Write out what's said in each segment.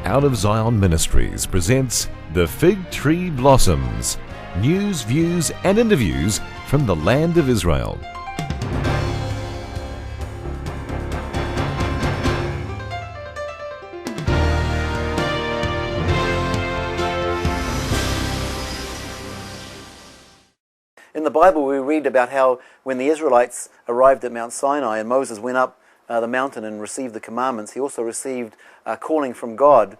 Out of Zion Ministries presents The Fig Tree Blossoms. News, views and interviews from the land of Israel. In the Bible we read about how when the Israelites arrived at Mount Sinai and Moses went up the mountain and received the commandments, he also received a calling from God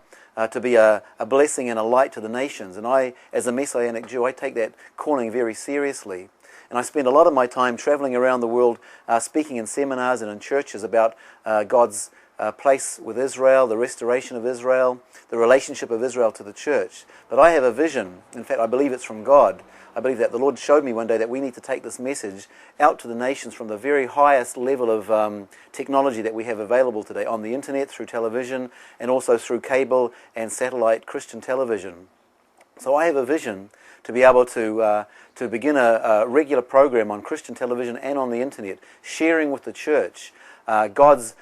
to be a blessing and a light to the nations. And I, as a Messianic Jew, I take that calling very seriously. And I spend a lot of my time traveling around the world speaking in seminars and in churches about God's place with Israel, the restoration of Israel, the relationship of Israel to the church. But I have a vision, in fact I believe it's from God. I believe that the Lord showed me one day that we need to take this message out to the nations from the very highest level of technology that we have available today on the internet, through television, and also through cable and satellite Christian television. So I have a vision to be able to begin a regular program on Christian television and on the internet, sharing with the church God's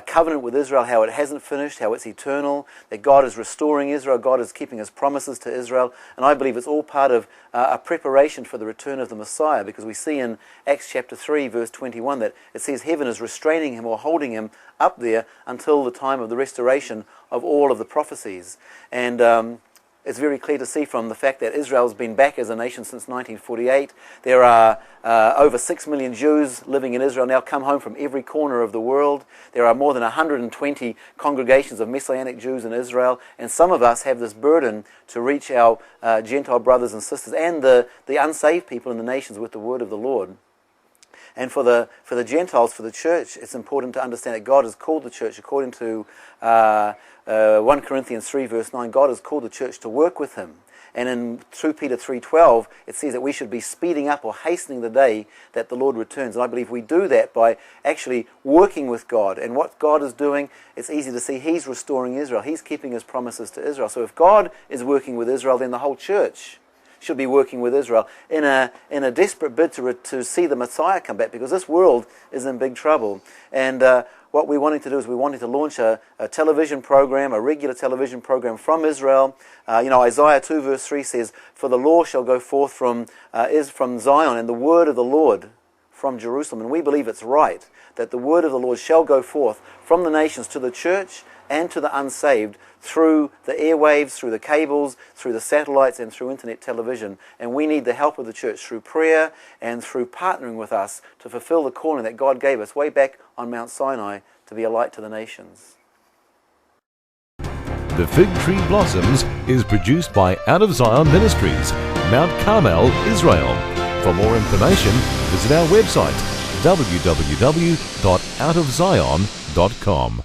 covenant with Israel, how it hasn't finished, how it's eternal, that God is restoring Israel, God is keeping His promises to Israel, and I believe it's all part of a preparation for the return of the Messiah, because we see in Acts chapter 3 verse 21 that it says heaven is restraining Him or holding Him up there until the time of the restoration of all of the prophecies. And it's very clear to see from the fact that Israel's been back as a nation since 1948. There are over 6 million Jews living in Israel now, come home from every corner of the world. There are more than 120 congregations of Messianic Jews in Israel, and some of us have this burden to reach our Gentile brothers and sisters and the unsaved people in the nations with the word of the Lord. And for the Gentiles, for the church, it's important to understand that God has called the church, according to 1 Corinthians 3 verse 9, God has called the church to work with Him. And in 2 Peter 3:12, it says that we should be speeding up or hastening the day that the Lord returns. And I believe we do that by actually working with God. And what God is doing, it's easy to see He's restoring Israel. He's keeping His promises to Israel. So if God is working with Israel, then the whole church should be working with Israel in a desperate bid to see the Messiah come back, because this world is in big trouble. And what we're wanting to do is we're wanting to launch a television program, a regular television program from Israel. Isaiah 2 verse 3 says, "For the law shall go forth from Zion, and the word of the Lord from Jerusalem." And we believe it's right that the word of the Lord shall go forth from the nations to the church and to the unsaved through the airwaves, through the cables, through the satellites, and through internet television. And we need the help of the church through prayer and through partnering with us to fulfill the calling that God gave us way back on Mount Sinai to be a light to the nations. The Fig Tree Blossoms is produced by Out of Zion Ministries, Mount Carmel, Israel. For more information, visit our website www.outofzion.com.